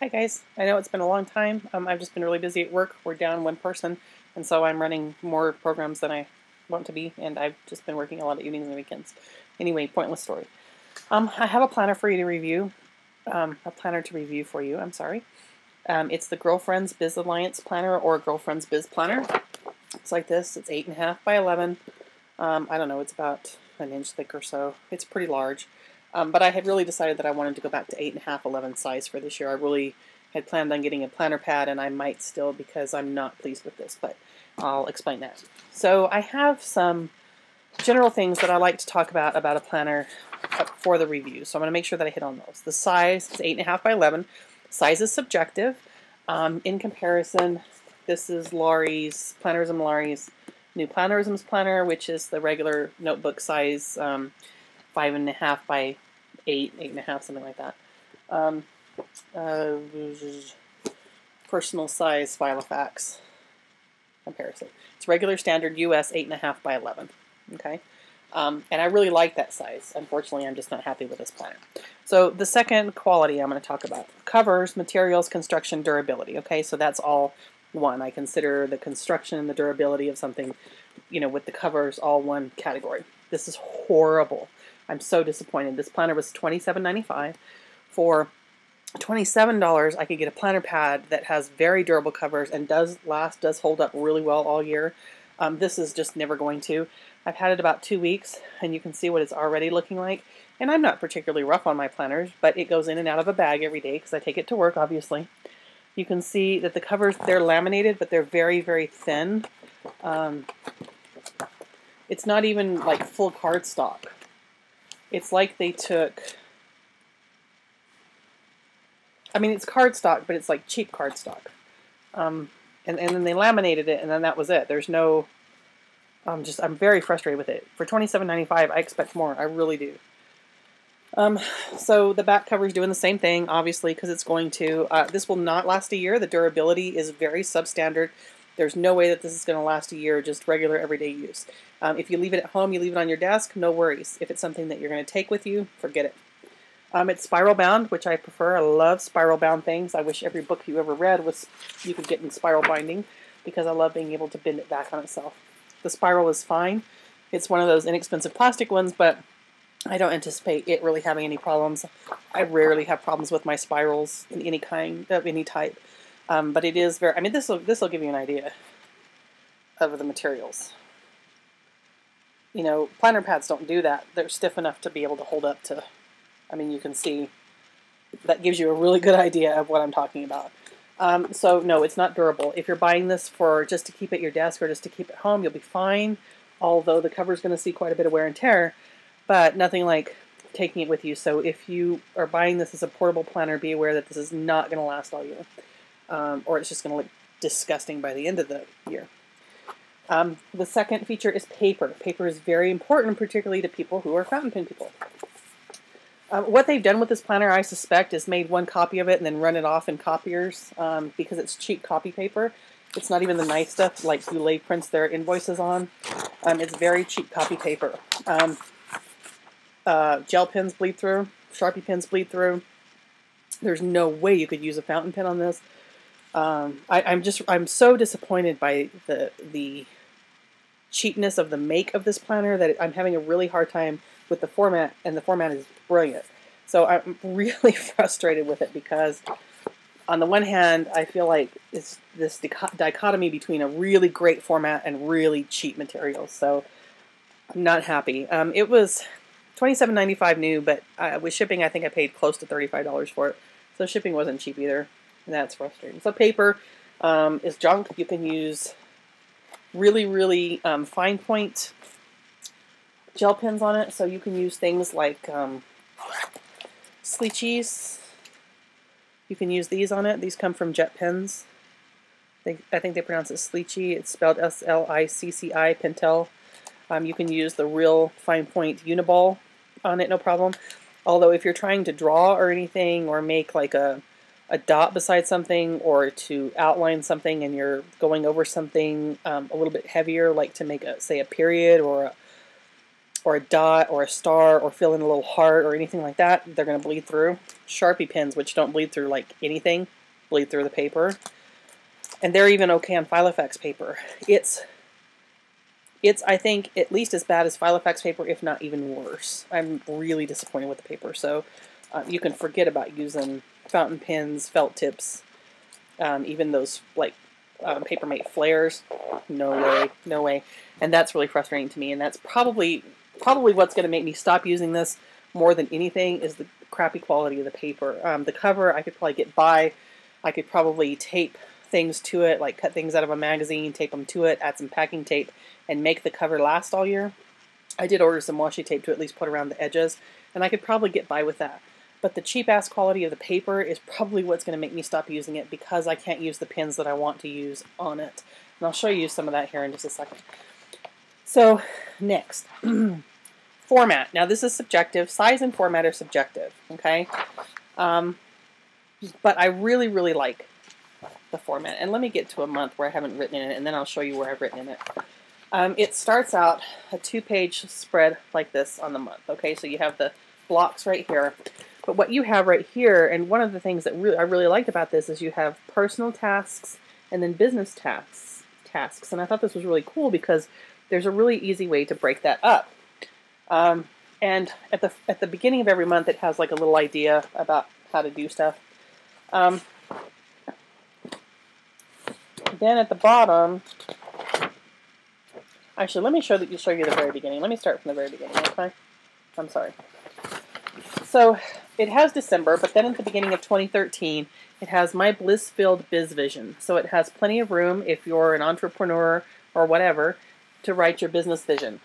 Hi guys, I know it's been a long time. I've just been really busy at work. We're down one person, and so I'm running more programs than I want to be, and I've just been working a lot of evenings and weekends. Anyway, pointless story. I have a planner for you to review. A planner to review for you, I'm sorry. It's the Girlfriends Biz Alliance Planner or Girlfriends Biz Planner. It's like this. It's 8.5 by 11. I don't know, it's about an inch thick or so. It's pretty large. But I had really decided that I wanted to go back to 8.5, 11 size for this year. I really had planned on getting a planner pad, and I might still because I'm not pleased with this, but I'll explain that. So I have some general things that I like to talk about a planner for the review. So I'm going to make sure that I hit on those. The size is 8.5 by 11. Size is subjective. In comparison, this is Laurie's, Plannerism Laurie's new Plannerisms planner, which is the regular notebook size, 5.5 by 8.5, something like that. Personal size Filofax comparison. It's regular standard US 8.5 by 11. Okay. And I really like that size. Unfortunately, I'm just not happy with this planner. So the second quality I'm going to talk about: covers, materials, construction, durability. Okay, so that's all one. I consider the construction and the durability of something, with the covers all one category. This is horrible. I'm so disappointed. This planner was $27.95. For $27, I could get a planner pad that has very durable covers and does hold up really well all year. This is just never going to. I've had it about 2 weeks, and you can see what it's already looking like. And I'm not particularly rough on my planners, but it goes in and out of a bag every day because I take it to work, obviously. You can see that the covers, they're laminated, but they're very, very thin. It's not even like full cardstock. It's like they took, it's cardstock, but it's like cheap cardstock. And then they laminated it, and then that was it. There's no, I'm very frustrated with it. For $27.95, I expect more. I really do. So the back cover is doing the same thing, obviously, because it's going to. This will not last a year. The durability is very substandard. There's no way that this is going to last a year, just regular everyday use. If you leave it at home, you leave it on your desk, no worries. If it's something that you're going to take with you, forget it. It's spiral bound, which I prefer. I love spiral bound things. I wish every book you ever read you could get in spiral binding, because I love being able to bend it back on itself. The spiral is fine. It's one of those inexpensive plastic ones, but I don't anticipate it really having any problems. I rarely have problems with my spirals in any kind of any type. But it is very, this will give you an idea of the materials. Planner pads don't do that. They're stiff enough to be able to hold up to, you can see, that gives you a really good idea of what I'm talking about. So no, it's not durable. If you're buying this for just to keep at your desk or just to keep at home, you'll be fine. Although the cover's going to see quite a bit of wear and tear, but nothing like taking it with you. So if you are buying this as a portable planner, be aware that this is not going to last all year. Or it's just going to look disgusting by the end of the year. The second feature is paper. Paper is very important, particularly to people who are fountain pen people. What they've done with this planner, I suspect, is made one copy of it and then run it off in copiers because it's cheap copy paper. It's not even the nice stuff like Goulet prints their invoices on. It's very cheap copy paper. Gel pens bleed through. Sharpie pens bleed through. There's no way you could use a fountain pen on this. I'm so disappointed by the cheapness of the make of this planner that I'm having a really hard time with the format, and the format is brilliant. So I'm really frustrated with it because on the one hand, I feel like it's this dichotomy between a really great format and really cheap materials. So I'm not happy. It was $27.95 new, but with shipping, I think I paid close to $35 for it. So shipping wasn't cheap either, and that's frustrating. So paper is junk. You can use really, really fine point gel pens on it. So you can use things like Sleechies. You can use these on it. These come from Jet Pens. I think they pronounce it Sleechy. It's spelled S-L-I-C-C-I, Pentel. You can use the real fine point Uniball on it, no problem. Although if you're trying to draw or anything, or make like a dot beside something, or to outline something and you're going over something a little bit heavier, like to make say a period or or a dot or a star or fill in a little heart or anything like that, they're going to bleed through. Sharpie pens, which don't bleed through like anything, bleed through the paper. And they're even okay on Filofax paper. It's I think, at least as bad as Filofax paper, if not even worse. I'm really disappointed with the paper. So you can forget about using fountain pens, felt tips, even those like Papermate flares. No way, no way. And that's really frustrating to me. And that's probably what's going to make me stop using this more than anything is the crappy quality of the paper. The cover I could probably get by. I could probably tape things to it, like cut things out of a magazine, tape them to it, add some packing tape, and make the cover last all year. I did order some washi tape to at least put around the edges, and I could probably get by with that. But the cheap-ass quality of the paper is probably what's going to make me stop using it because I can't use the pens that I want to use on it. And I'll show you some of that here in just a second. So, next. Format. Now, this is subjective. Size and format are subjective, okay? But I really, really like the format. And let me get to a month where I haven't written in it, and then I'll show you where I've written in it. It starts out a 2-page spread like this on the month, okay? So you have the blocks right here. But what you have right here, and one of the things that I really liked about this is you have personal tasks and then business tasks. And I thought this was really cool because there's a really easy way to break that up. And at the beginning of every month, it has like a little idea about how to do stuff. Then at the bottom, actually, let me show you the very beginning. Let me start from the very beginning, okay? I'm sorry. So it has December, but then at the beginning of 2013, it has My Bliss-Filled Biz Vision. So it has plenty of room if you're an entrepreneur or whatever to write your business vision.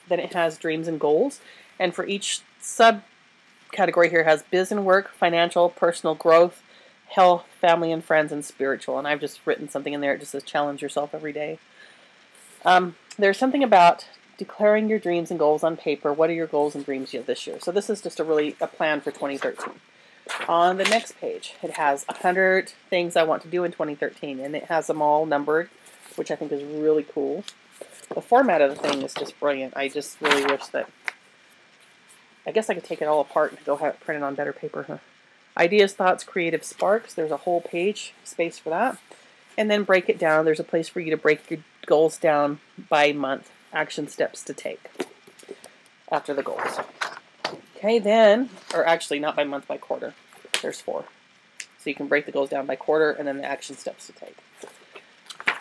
Then it has dreams and goals. And for each subcategory here, it has biz and work, financial, personal growth, health, family and friends, and spiritual. And I've just written something in there. It just says challenge yourself every day. There's something about declaring your dreams and goals on paper. What are your goals and dreams this year? So this is just a plan for 2013. On the next page, it has 100 things I want to do in 2013, and it has them all numbered, which I think is really cool. The format of the thing is just brilliant. I just really wish that, I guess I could take it all apart and go have it printed on better paper. Huh? Ideas, thoughts, creative sparks. There's a whole page space for that. And then break it down. There's a place for you to break your goals down by month. Action steps to take after the goals. Okay, then, or actually not by month, by quarter. There's 4. So you can break the goals down by quarter and then the action steps to take.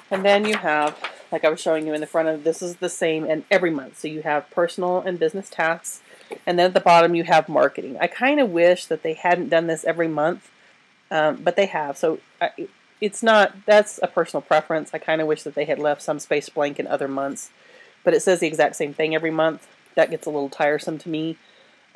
And then you have, like I was showing you in the front of, this is the same and every month. So you have personal and business tasks. And then at the bottom you have marketing. I kind of wish that they hadn't done this every month, but they have. So it's not, that's a personal preference. I kind of wish that they had left some space blank in other months. But it says the exact same thing every month. That gets a little tiresome to me.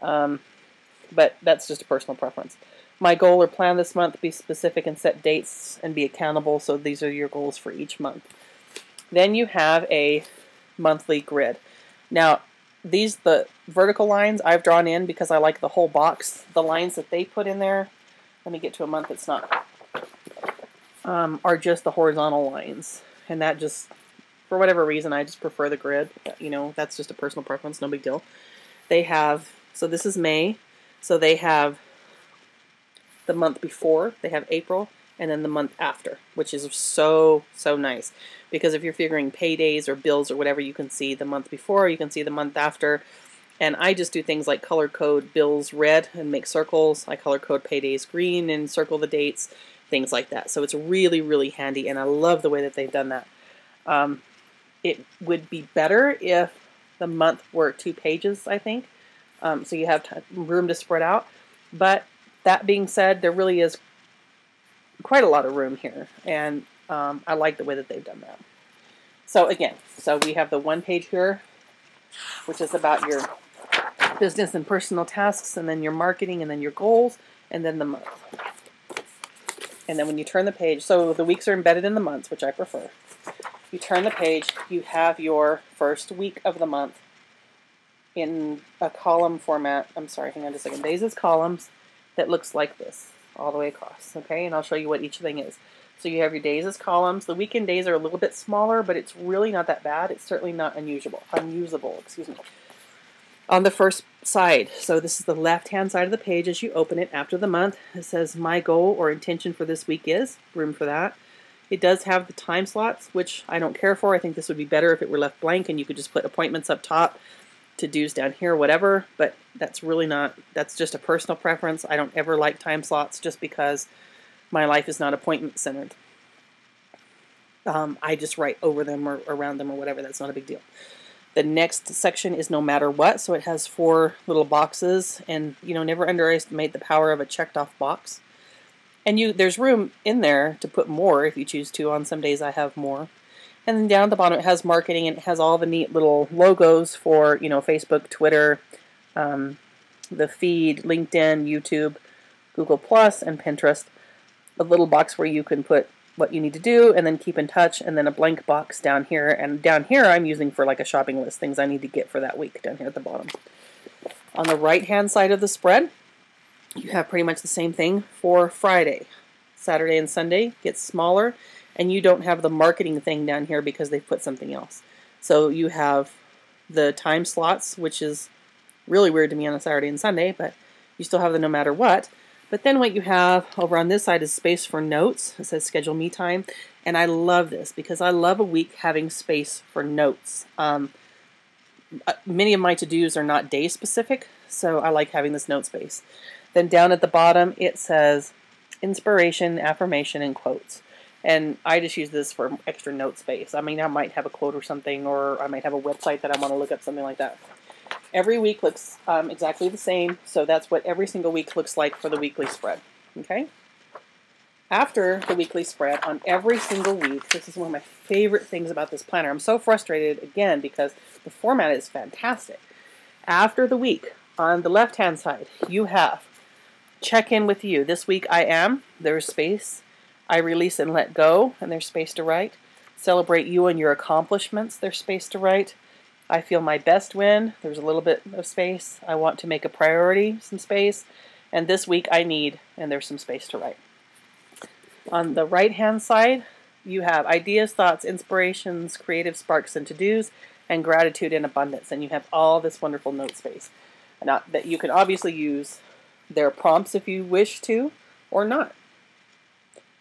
But that's just a personal preference. My goal or plan this month, be specific and set dates and be accountable. So these are your goals for each month. Then you have a monthly grid. Now, the vertical lines I've drawn in because I like the whole box. The lines that they put in there, let me get to a month it's not, are just the horizontal lines. And that just, for whatever reason, I just prefer the grid. You know, that's just a personal preference, no big deal. They have, so this is May, so they have the month before, they have April, and then the month after, which is so, so nice. Because if you're figuring paydays or bills or whatever, you can see the month before, you can see the month after. And I just do things like color code bills red and make circles. I color code paydays green and circle the dates, things like that. So it's really, really handy, and I love the way that they've done that. It would be better if the month were 2 pages, I think. So you have room to spread out. But that being said, there really is quite a lot of room here. And I like the way that they've done that. So again, so we have the 1 page here, which is about your business and personal tasks, and then your marketing, and then your goals, and then the month. And then when you turn the page, so the weeks are embedded in the months, which I prefer. You turn the page, you have your first week of the month in a column format. I'm sorry, hang on just a second. Days as columns that looks like this all the way across, okay? And I'll show you what each thing is. So you have your days as columns. The weekend days are a little bit smaller, but it's really not that bad. It's certainly not unusable, excuse me. On the first side, so this is the left-hand side of the page as you open it after the month, it says my goal or intention for this week is, room for that. It does have the time slots, which I don't care for. I think this would be better if it were left blank and you could just put appointments up top, to-dos down here, whatever, but that's really not, that's just a personal preference. I don't ever like time slots just because my life is not appointment centered. I just write over them or around them or whatever. That's not a big deal. The next section is no matter what, so it has 4 little boxes, and never underestimate the power of a checked off box. And there's room in there to put more if you choose to. On some days I have more. And then down at the bottom it has marketing, and it has all the neat little logos for Facebook, Twitter, the feed, LinkedIn, YouTube, Google Plus, and Pinterest. A little box where you can put what you need to do and then keep in touch, and then a blank box down here. And down here I'm using for like a shopping list, things I need to get for that week down here at the bottom. On the right hand side of the spread, you have pretty much the same thing for Friday. Saturday and Sunday gets smaller, and you don't have the marketing thing down here because they've put something else. So you have the time slots, which is really weird to me on a Saturday and Sunday, but you still have the no matter what. But then what you have over on this side is space for notes. It says schedule me time. And I love this because I love a week having space for notes. Many of my to-dos are not day specific, so I like having this note space. Then down at the bottom it says inspiration, affirmation, and quotes. And I just use this for extra note space. I mean, I might have a quote or something, or I might have a website that I want to look up, something like that. Every week looks exactly the same, so that's what every single week looks like for the weekly spread. Okay? After the weekly spread, on every single week, this is one of my favorite things about this planner. I'm so frustrated, again, because the format is fantastic. After the week, on the left-hand side, you have check in with you. This week I am, there's space. I release and let go, and there's space to write. Celebrate you and your accomplishments, there's space to write. I feel my best when, there's a little bit of space. I want to make a priority, some space. And this week I need, and there's some space to write. On the right hand side, you have ideas, thoughts, inspirations, creative sparks, and to-dos, and gratitude and abundance. And you have all this wonderful note space. Now, that you can obviously use their prompts if you wish to, or not.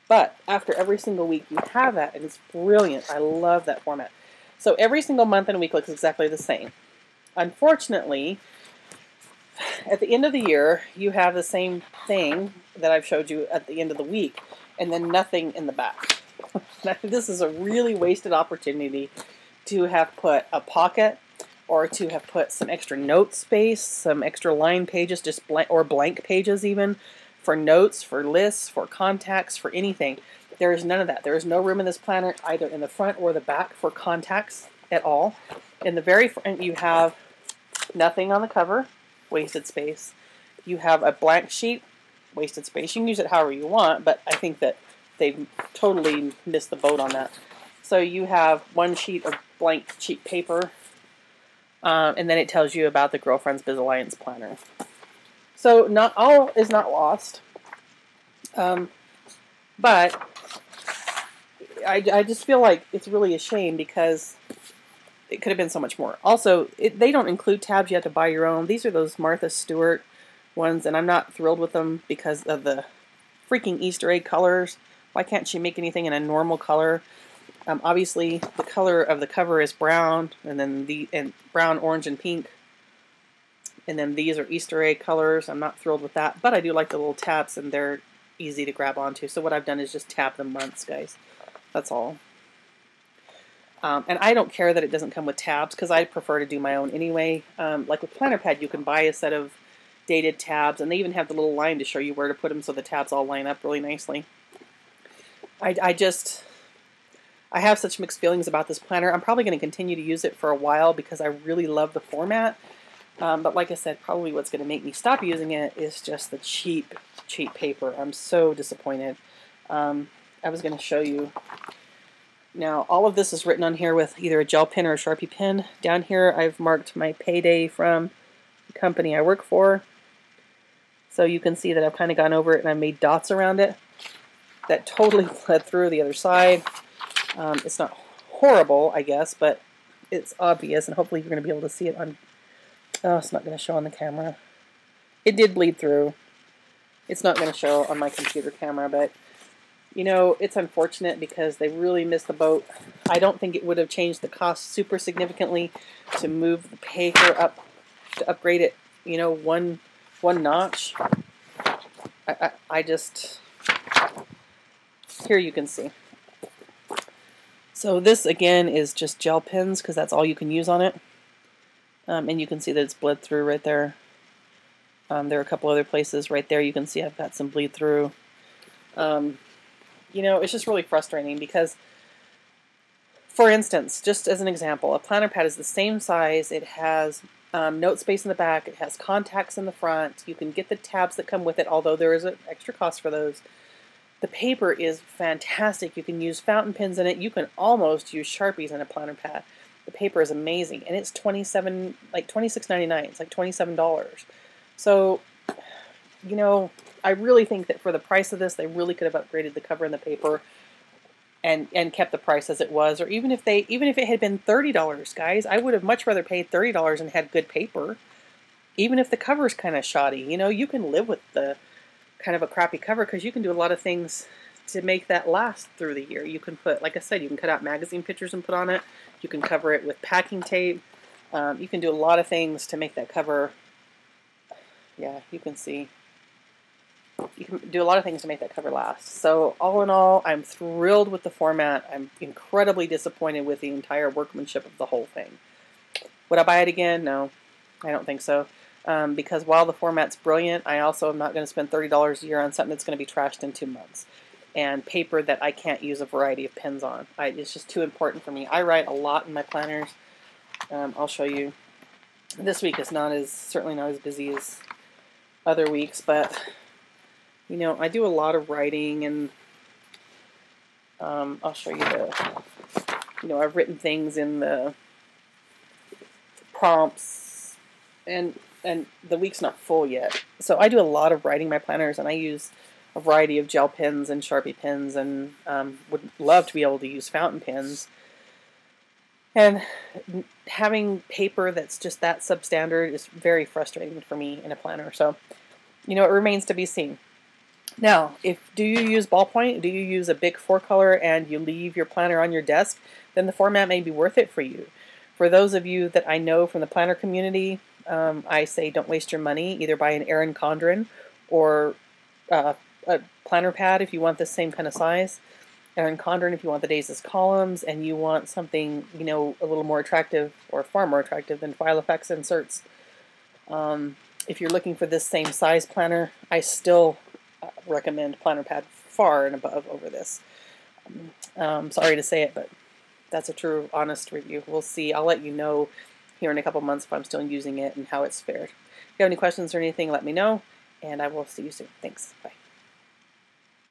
But after every single week you have that, and it's brilliant. I love that format. So every single month and week looks exactly the same. Unfortunately, at the end of the year, you have the same thing that I've showed you at the end of the week, and then nothing in the back. This is a really wasted opportunity to have put a pocket, or to have put some extra note space, some extra line pages, just blank pages even, for notes, for lists, for contacts, for anything. There is none of that. There is no room in this planner, either in the front or the back, for contacts at all. In the very front, you have nothing on the cover, wasted space. You have a blank sheet, wasted space. You can use it however you want, but I think that they've totally missed the boat on that. So you have one sheet of blank cheap paper, and then it tells you about the Girlfriends Biz Alliance planner. So not all is not lost, but I just feel like it's really a shame because it could have been so much more. Also, they don't include tabs. You have to buy your own. These are those Martha Stewart ones, and I'm not thrilled with them because of the freaking Easter egg colors. Why can't she make anything in a normal color? Obviously, the color of the cover is brown, and then brown, orange, and pink. And then these are Easter egg colors. I'm not thrilled with that, but I do like the little tabs, and they're easy to grab onto. So what I've done is just tab the months, guys. That's all. And I don't care that it doesn't come with tabs because I prefer to do my own anyway. Like with PlannerPad, you can buy a set of dated tabs, and they even have the little line to show you where to put them so the tabs all line up really nicely. I have such mixed feelings about this planner. I'm probably going to continue to use it for a while because I really love the format. But like I said, probably what's going to make me stop using it is just the cheap paper. I'm so disappointed. I was going to show you. Now, all of this is written on here with either a gel pen or a Sharpie pen. Down here, I've marked my payday from the company I work for. So you can see that I've kind of gone over it and I made dots around it. That totally bled through the other side. It's not horrible, I guess, but it's obvious, and hopefully you're going to be able to see it on Oh, it's not going to show on the camera. It did bleed through. It's not going to show on my computer camera, but you know, it's unfortunate because they really missed the boat. I don't think it would have changed the cost super significantly to move the paper up, to upgrade it, you know, one notch. I just, here you can see. So this again is just gel pens because that's all you can use on it. And you can see that it's bled through right there. There are a couple other places right there. You can see I've got some bleed through. You know, it's just really frustrating because, for instance, just as an example, a planner pad is the same size. It has note space in the back. It has contacts in the front. You can get the tabs that come with it, although there is an extra cost for those. The paper is fantastic. You can use fountain pens in it. You can almost use Sharpies in a planner pad. The paper is amazing, and it's $26.99. It's like $27. So, you know, I really think that for the price of this, they really could have upgraded the cover and the paper, and kept the price as it was. Or even if it had been $30, guys, I would have much rather paid $30 and had good paper. Even if the cover's kind of shoddy, you know, you can live with the kind of a crappy cover because you can do a lot of things to make that last through the year. You can put, like I said, you can cut out magazine pictures and put on it. You can cover it with packing tape. You can do a lot of things to make that cover. Yeah, you can see. You can do a lot of things to make that cover last. So all in all, I'm thrilled with the format. I'm incredibly disappointed with the entire workmanship of the whole thing. Would I buy it again? No, I don't think so. Because while the format's brilliant, I also am not going to spend $30 a year on something that's going to be trashed in 2 months. And paper that I can't use a variety of pens on. It's just too important for me. I write a lot in my planners. I'll show you. This week is certainly not as busy as other weeks, but you know, I do a lot of writing, and I'll show you you know, I've written things in the prompts, and the week's not full yet. So I do a lot of writing in my planners, and I use a variety of gel pens and Sharpie pens, and would love to be able to use fountain pens. And having paper that's just that substandard is very frustrating for me in a planner. So, you know, it remains to be seen. Now, do you use ballpoint? Do you use a big 4-color and you leave your planner on your desk? Then the format may be worth it for you. For those of you that I know from the planner community, I say don't waste your money. Either buy an Erin Condren or a planner pad if you want the same kind of size. Erin Condren if you want the days as columns and you want something, you know, a little more attractive or far more attractive than Filofax inserts. If you're looking for this same size planner, I still recommend planner pad far and above over this. Sorry to say it, but that's a true, honest review. We'll see. I'll let you know here in a couple months if I'm still using it and how it's fared. If you have any questions or anything, let me know, and I will see you soon. Thanks. Bye.